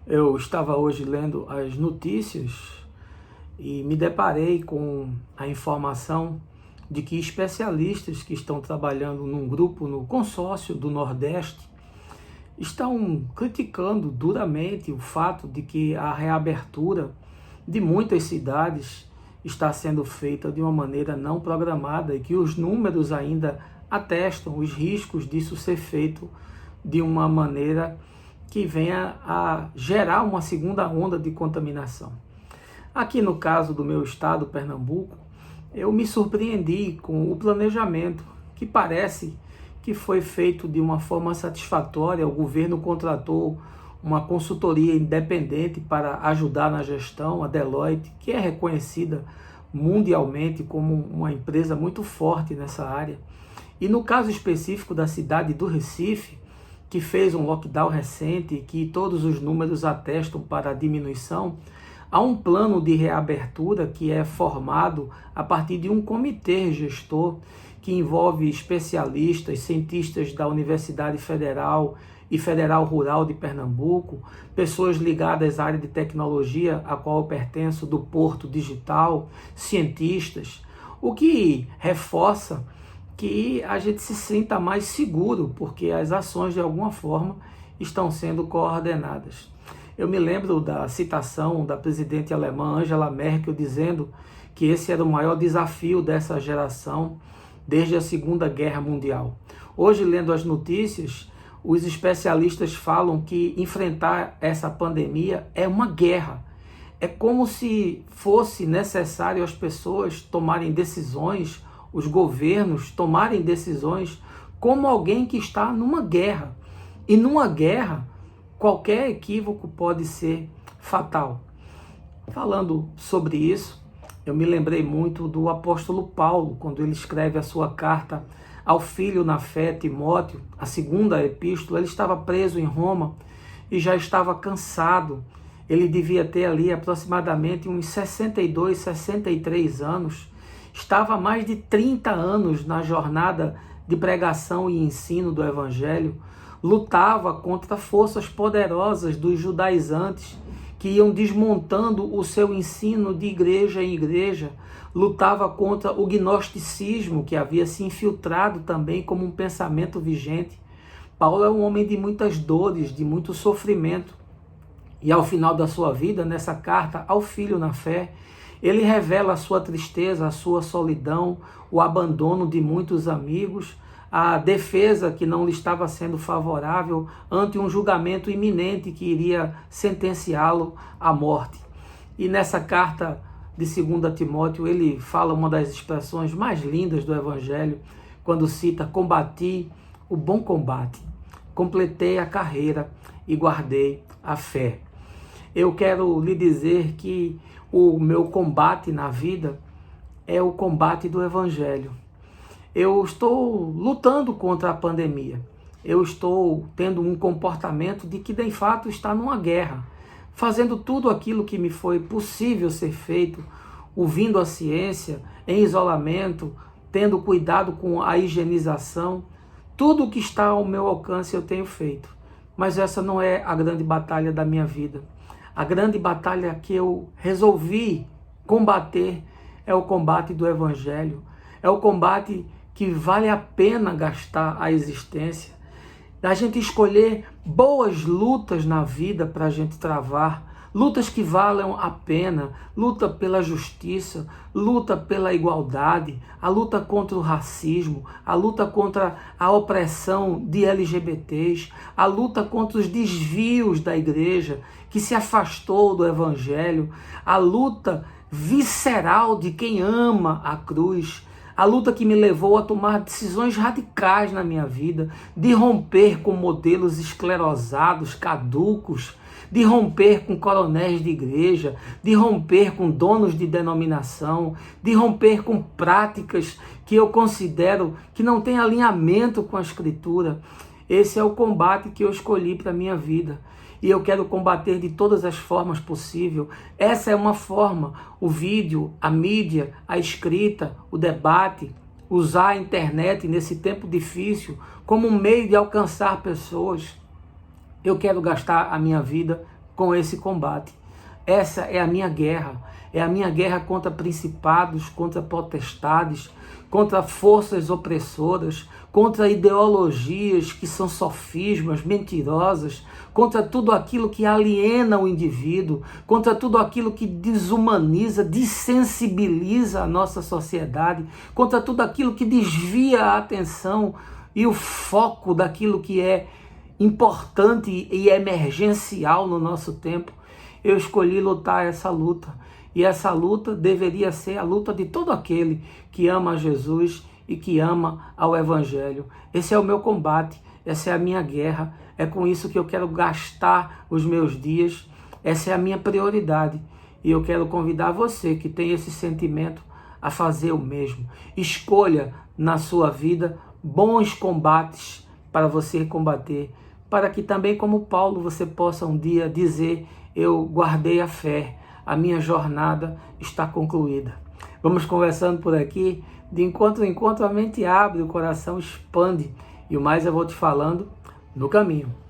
Eu estava hoje lendo as notícias e me deparei com a informação de que especialistas que estão trabalhando num grupo no consórcio do Nordeste estão criticando duramente o fato de que a reabertura de muitas cidades está sendo feita de uma maneira não programada e que os números ainda atestam os riscos disso ser feito de uma maneira que venha a gerar uma segunda onda de contaminação. Aqui no caso do meu estado, Pernambuco, eu me surpreendi com o planejamento, que parece que foi feito de uma forma satisfatória. O governo contratou uma consultoria independente para ajudar na gestão, a Deloitte, que é reconhecida mundialmente como uma empresa muito forte nessa área. E no caso específico da cidade do Recife, que fez um lockdown recente e que todos os números atestam para a diminuição, há um plano de reabertura que é formado a partir de um comitê gestor que envolve especialistas, cientistas da Universidade Federal e Federal Rural de Pernambuco, pessoas ligadas à área de tecnologia a qual eu pertenço, do Porto Digital, cientistas, o que reforça que a gente se sinta mais seguro, porque as ações de alguma forma estão sendo coordenadas. Eu me lembro da citação da presidente alemã Angela Merkel dizendo que esse era o maior desafio dessa geração desde a Segunda Guerra Mundial. Hoje, lendo as notícias, os especialistas falam que enfrentar essa pandemia é uma guerra. É como se fosse necessário as pessoas tomarem decisões, os governos tomarem decisões como alguém que está numa guerra. E numa guerra, qualquer equívoco pode ser fatal. Falando sobre isso, eu me lembrei muito do apóstolo Paulo, quando ele escreve a sua carta ao filho na fé, Timóteo, a segunda epístola. Ele estava preso em Roma e já estava cansado. Ele devia ter ali aproximadamente uns 62, 63 anos. Estava há mais de 30 anos na jornada de pregação e ensino do Evangelho. Lutava contra forças poderosas dos judaizantes que iam desmontando o seu ensino de igreja em igreja. Lutava contra o gnosticismo, que havia se infiltrado também como um pensamento vigente. Paulo é um homem de muitas dores, de muito sofrimento. E ao final da sua vida, nessa carta ao filho na fé, ele revela a sua tristeza, a sua solidão, o abandono de muitos amigos, a defesa que não lhe estava sendo favorável ante um julgamento iminente que iria sentenciá-lo à morte. E nessa carta de 2 Timóteo, ele fala uma das expressões mais lindas do Evangelho, quando cita: combati o bom combate, completei a carreira e guardei a fé. Eu quero lhe dizer que o meu combate na vida é o combate do Evangelho. Eu estou lutando contra a pandemia. Eu estou tendo um comportamento de que, de fato, está numa guerra, fazendo tudo aquilo que me foi possível ser feito, ouvindo a ciência, em isolamento, tendo cuidado com a higienização. Tudo o que está ao meu alcance eu tenho feito. Mas essa não é a grande batalha da minha vida. A grande batalha que eu resolvi combater é o combate do Evangelho. É o combate que vale a pena gastar a existência. A gente escolher boas lutas na vida para a gente travar. Lutas que valham a pena, luta pela justiça, luta pela igualdade, a luta contra o racismo, a luta contra a opressão de LGBTs, a luta contra os desvios da igreja que se afastou do Evangelho, a luta visceral de quem ama a cruz, a luta que me levou a tomar decisões radicais na minha vida, de romper com modelos esclerosados, caducos, de romper com coronéis de igreja, de romper com donos de denominação, de romper com práticas que eu considero que não têm alinhamento com a Escritura. Esse é o combate que eu escolhi para a minha vida. E eu quero combater de todas as formas possíveis. Essa é uma forma: o vídeo, a mídia, a escrita, o debate, usar a internet nesse tempo difícil como um meio de alcançar pessoas. Eu quero gastar a minha vida com esse combate. Essa é a minha guerra. É a minha guerra contra principados, contra potestades, contra forças opressoras, contra ideologias que são sofismas, mentirosas, contra tudo aquilo que aliena o indivíduo, contra tudo aquilo que desumaniza, desensibiliza a nossa sociedade, contra tudo aquilo que desvia a atenção e o foco daquilo que é importante e emergencial no nosso tempo. Eu escolhi lutar essa luta. E essa luta deveria ser a luta de todo aquele que ama a Jesus e que ama ao Evangelho. Esse é o meu combate, essa é a minha guerra, é com isso que eu quero gastar os meus dias, essa é a minha prioridade. E eu quero convidar você que tem esse sentimento a fazer o mesmo. Escolha na sua vida bons combates para você combater, para que também, como Paulo, você possa um dia dizer: eu guardei a fé, a minha jornada está concluída. Vamos conversando por aqui, de encontro em encontro a mente abre, o coração expande, e o mais eu vou te falando no caminho.